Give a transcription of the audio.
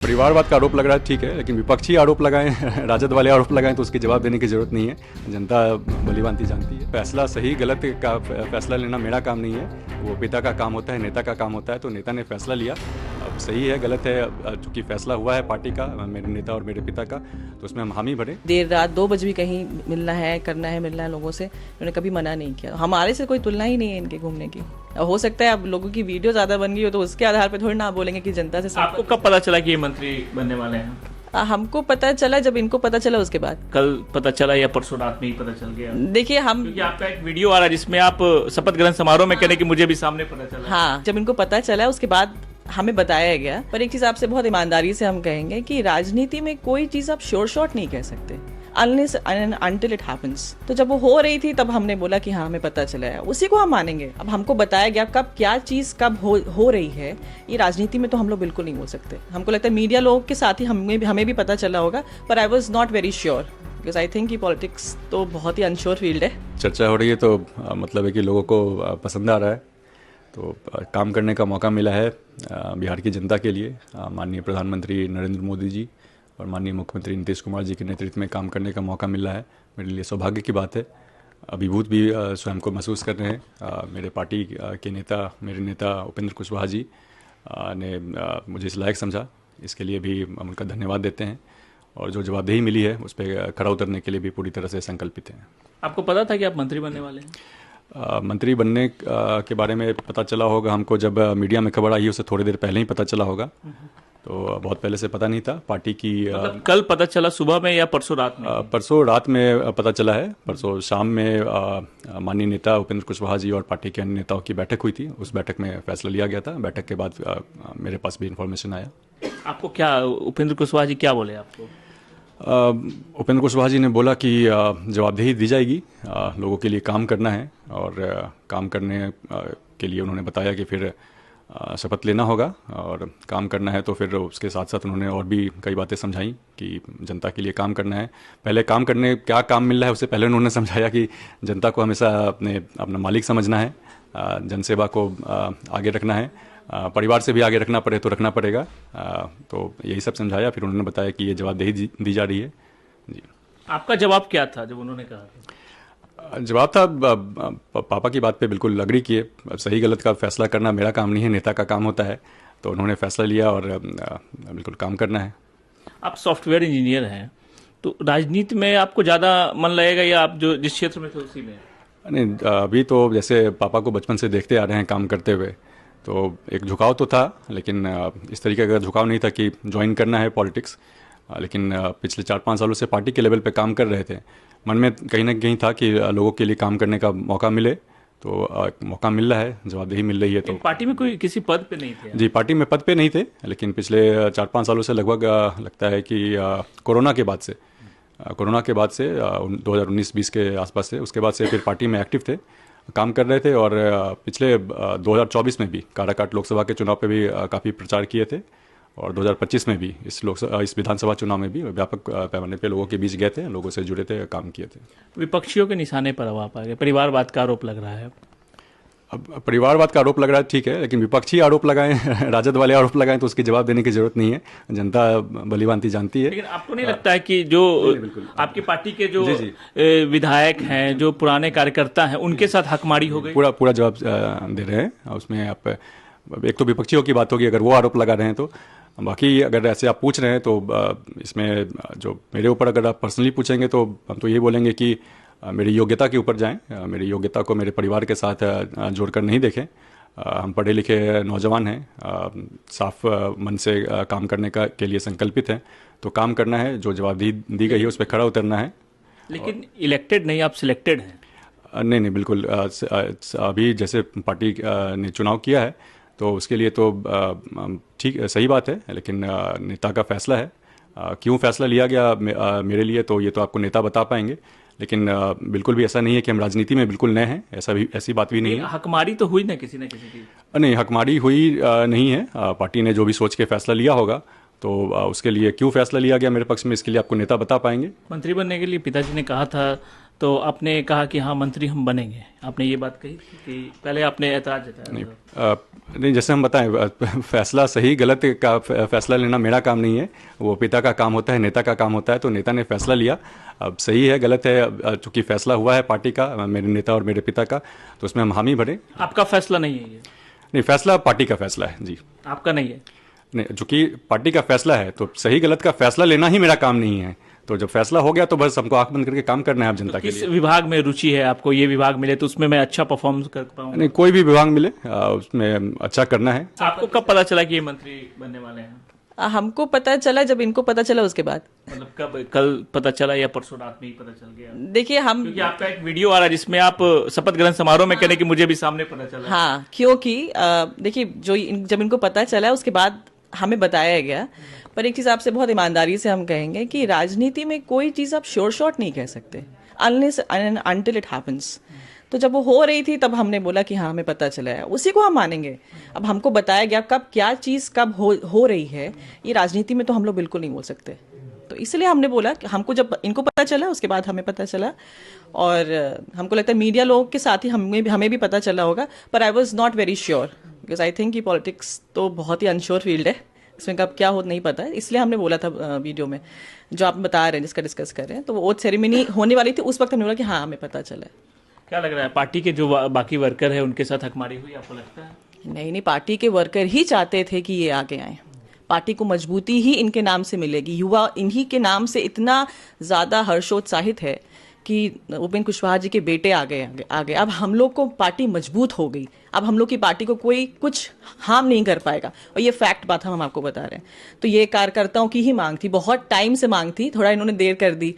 परिवारवाद का आरोप लग रहा है, ठीक है, लेकिन विपक्षी आरोप लगाएं राजद वाले आरोप लगाएं तो उसके जवाब देने की जरूरत नहीं है। जनता भलीभांति जानती है। फैसला सही गलत का फैसला लेना मेरा काम नहीं है, वो पिता का काम होता है, नेता का काम होता है। तो नेता ने फैसला लिया, अब सही है गलत है, चूंकि फैसला हुआ है पार्टी का, मेरे नेता और मेरे पिता का, तो उसमें हम हामी भरें। देर रात 2 बजे भी कहीं मिलना है, करना है, मिलना है लोगों से, उन्होंने कभी मना नहीं किया। हमारे से कोई तुलना ही नहीं है इनके घूमने की। हो सकता है अब लोगों की वीडियो ज्यादा बन गई हो तो उसके आधार पर थोड़ी ना बोलेंगे कि जनता से। आपको कब पता चला कि ये मंत्री बनने वाले हैं? हमको पता चला जब इनको पता चला, उसके बाद। कल पता चला या परसों रात में ही पता चल गया? देखिए हम, क्योंकि आपका एक वीडियो आ रहा है जिसमें आप शपथ ग्रहण समारोह में कह रहे कि मुझे भी सामने पता चला। हाँ, जब इनको पता चला उसके बाद हमें बताया गया। पर एक चीज आपसे बहुत ईमानदारी से हम कहेंगे कि राजनीति में कोई चीज आप श्योर शॉट नहीं कह सकते unless and until it happens। तो जब वो हो रही थी तब हमने बोला कि हाँ हमें पता चला है, उसी को हम मानेंगे। अब हमको बताया गया कब क्या चीज कब हो रही है, ये राजनीति में तो हम लोग बिल्कुल नहीं बोल सकते। हमको लगता है मीडिया लोगों के साथ ही हमें भी पता चला होगा, पर I was not very sure because I think कि पॉलिटिक्स तो बहुत ही अनश्योर फील्ड है। चर्चा हो रही है तो मतलब है कि लोगों को पसंद आ रहा है, तो काम करने का मौका मिला है बिहार की जनता के लिए। माननीय प्रधानमंत्री नरेंद्र मोदी जी और माननीय मुख्यमंत्री नीतीश कुमार जी के नेतृत्व में काम करने का मौका मिल रहा है, मेरे लिए सौभाग्य की बात है। अभिभूत भी स्वयं को महसूस कर रहे हैं। मेरे पार्टी के नेता, मेरे नेता उपेंद्र कुशवाहा जी ने मुझे इस लायक समझा, इसके लिए भी हम उनका धन्यवाद देते हैं। और जो जवाबदेही मिली है उस पर खरा उतरने के लिए भी पूरी तरह से संकल्पित हैं। आपको पता था कि आप मंत्री बनने वाले हैं? मंत्री बनने के बारे में पता चला होगा हमको जब मीडिया में खबर आई, उससे थोड़ी देर पहले ही पता चला होगा, तो बहुत पहले से पता नहीं था। पार्टी की मतलब कल पता चला सुबह में या परसों रात में? परसों रात में पता चला है। परसों शाम में माननीय नेता उपेंद्र कुशवाहा जी और पार्टी के अन्य नेताओं की बैठक हुई थी, उस बैठक में फैसला लिया गया था। बैठक के बाद मेरे पास भी इन्फॉर्मेशन आया। आपको क्या उपेंद्र कुशवाहा जी क्या बोले आपको? उपेंद्र कुशवाहा जी ने बोला कि जवाबदेही दी जाएगी, लोगों के लिए काम करना है, और काम करने के लिए उन्होंने बताया कि फिर शपथ लेना होगा और काम करना है। तो फिर उसके साथ साथ उन्होंने और भी कई बातें समझाई कि जनता के लिए काम करना है। पहले काम करने क्या काम मिल रहा है उससे पहले उन्होंने समझाया कि जनता को हमेशा अपना मालिक समझना है, जनसेवा को आगे रखना है, परिवार से भी आगे रखना पड़े तो रखना पड़ेगा। तो यही सब समझाया। फिर उन्होंने बताया कि ये जवाबदेही दी जा रही है। जी, आपका जवाब क्या था जब उन्होंने कहा? जवाब था पापा की बात पे बिल्कुल अग्री किए। सही गलत का फैसला करना मेरा काम नहीं है, नेता का काम होता है। तो उन्होंने फैसला लिया और बिल्कुल काम करना है। आप सॉफ्टवेयर इंजीनियर हैं, तो राजनीति में आपको ज़्यादा मन लगेगा या आप जो जिस क्षेत्र में थे उसी में? नहीं, अभी तो जैसे पापा को बचपन से देखते आ रहे हैं काम करते हुए, तो एक झुकाव तो था, लेकिन इस तरीके का झुकाव नहीं था कि ज्वाइन करना है पॉलिटिक्स। लेकिन पिछले 4-5 सालों से पार्टी के लेवल पे काम कर रहे थे। मन में कहीं ना कहीं था कि लोगों के लिए काम करने का मौका मिले, तो मौका मिल रहा है, जवाबदेही मिल रही है। तो पार्टी में कोई किसी पद पे नहीं थे? जी, पार्टी में पद पे नहीं थे, लेकिन पिछले 4-5 सालों से लगभग लगता है कि कोरोना के बाद से 2019-20 के आसपास से, उसके बाद से फिर पार्टी में एक्टिव थे, काम कर रहे थे। और पिछले 2024 में भी काराकाट लोकसभा के चुनाव पे भी काफ़ी प्रचार किए थे, और 2025 में भी इस विधानसभा चुनाव में भी व्यापक पैमाने पे लोगों के बीच गए थे, लोगों से जुड़े थे, काम किए थे। विपक्षियों के निशाने पर अब आप आ गए, परिवारवाद का आरोप लग रहा है। अब परिवारवाद का आरोप लग रहा है, ठीक है, लेकिन विपक्षी आरोप लगाएं राजद वाले आरोप लगाएं तो उसके जवाब देने की जरूरत नहीं है। जनता भलीभांति जानती है। लेकिन आपको नहीं लगता है कि जो आपकी पार्टी के जो विधायक हैं, जो पुराने कार्यकर्ता हैं, उनके साथ हकमारी हो गई? पूरा जवाब दे रहे हैं उसमें। आप एक तो विपक्षियों की बात होगी अगर वो आरोप लगा रहे हैं, तो बाकी अगर ऐसे आप पूछ रहे हैं तो इसमें जो मेरे ऊपर अगर आप पर्सनली पूछेंगे तो हम तो ये बोलेंगे कि मेरी योग्यता के ऊपर जाएं, मेरी योग्यता को मेरे परिवार के साथ जोड़कर नहीं देखें। हम पढ़े लिखे नौजवान हैं, साफ मन से काम करने के लिए संकल्पित हैं, तो काम करना है, जो जवाबदेही दी गई है उस पर खड़ा उतरना है। लेकिन इलेक्टेड नहीं, आप सिलेक्टेड हैं? नहीं, बिल्कुल। अभी जैसे पार्टी ने चुनाव किया है तो उसके लिए तो ठीक सही बात है, लेकिन नेता का फैसला है। क्यों फैसला लिया गया मेरे लिए, तो ये तो आपको नेता बता पाएंगे। लेकिन बिल्कुल भी ऐसा नहीं है कि हम राजनीति में बिल्कुल नए हैं, ऐसी बात भी नहीं है। हकमारी तो हुई ना किसी न किसी की? नहीं, हकमारी हुई नहीं है। पार्टी ने जो भी सोच के फैसला लिया होगा, तो उसके लिए क्यों फैसला लिया गया मेरे पक्ष में, इसके लिए आपको नेता बता पाएंगे। मंत्री बनने के लिए पिताजी ने कहा था तो आपने कहा कि हाँ मंत्री हम बनेंगे, आपने ये बात कही थी कि पहले आपने ऐतराज जताया था। नहीं, जैसे हम बताएं, फैसला सही गलत का फैसला लेना मेरा काम नहीं है, वो पिता का काम होता है, नेता का काम होता है। तो नेता ने फैसला लिया, अब सही है गलत है, चूंकि फैसला हुआ है पार्टी का, मेरे नेता और मेरे पिता का, तो उसमें हम हामी भरे। आपका फैसला नहीं है ये? नहीं, फैसला पार्टी का फैसला है जी। आपका नहीं है? नहीं, चूंकि पार्टी का फैसला है तो सही गलत का फैसला लेना ही मेरा काम नहीं है। तो जब फैसला हो गया तो बस हमको आंख बंद करके काम करना है आप जनता के किस लिए। विभाग में रुचि है आपको? ये विभाग मिले तो उसमें मैं अच्छा परफॉर्म कर पाऊंगा? नहीं, कोई भी विभाग मिले उसमें अच्छा करना है। आपको कब पता चला कि ये मंत्री बनने वाले हैं? हमको पता चला जब इनको पता चला उसके बाद। मतलब कब? कल पता चला या परसों रात में ही पता चल गया? देखिए हम, क्योंकि आपका एक वीडियो आ रहा है जिसमें आप शपथ ग्रहण समारोह में कह रहे कि मुझे भी सामने पता चला। हाँ, क्योंकि देखिए जब इनको पता चला उसके बाद हमें बताया गया। पर एक चीज आपसे बहुत ईमानदारी से हम कहेंगे कि राजनीति में कोई चीज आप श्योर शॉट नहीं कह सकते unless and until it happens. तो जब वो हो रही थी तब हमने बोला कि हाँ हमें पता चला है, उसी को हम मानेंगे। अब हमको बताया गया कब क्या चीज कब हो रही है, ये राजनीति में तो हम लोग बिल्कुल नहीं बोल सकते। तो इसलिए हमने बोला कि हमको जब इनको पता चला उसके बाद हमें पता चला, और हमको लगता है मीडिया लोगों के साथ ही हमें भी पता चला होगा। पर I was not very sure because I think कि पॉलिटिक्स तो बहुत ही अनश्योर फील्ड है, इसमें कब क्या हो नहीं पता है। इसलिए हमने बोला था वीडियो में जो आप बता रहे हैं, जिसका डिस्कस कर रहे हैं, तो वो ओथ सेरेमनी होने वाली थी, उस वक्त हमने बोला कि हाँ हमें पता चला है। क्या लग रहा है पार्टी के जो बाकी वर्कर है उनके साथ हकमारी हुई, आपको लगता है? नहीं, पार्टी के वर्कर ही चाहते थे कि ये आगे आए। पार्टी को मजबूती ही इनके नाम से मिलेगी। युवा इन्हीं के नाम से इतना ज्यादा हर्षोत्साहित है कि उपेंद्र कुशवाहा जी के बेटे आ गए। अब हम लोग को पार्टी मजबूत हो गई, अब हम लोग की पार्टी को कोई कुछ हार्म नहीं कर पाएगा, और ये फैक्ट बात हम आपको बता रहे हैं। तो ये कार्यकर्ताओं की ही मांग थी, बहुत टाइम से मांग थी, थोड़ा इन्होंने देर कर दी।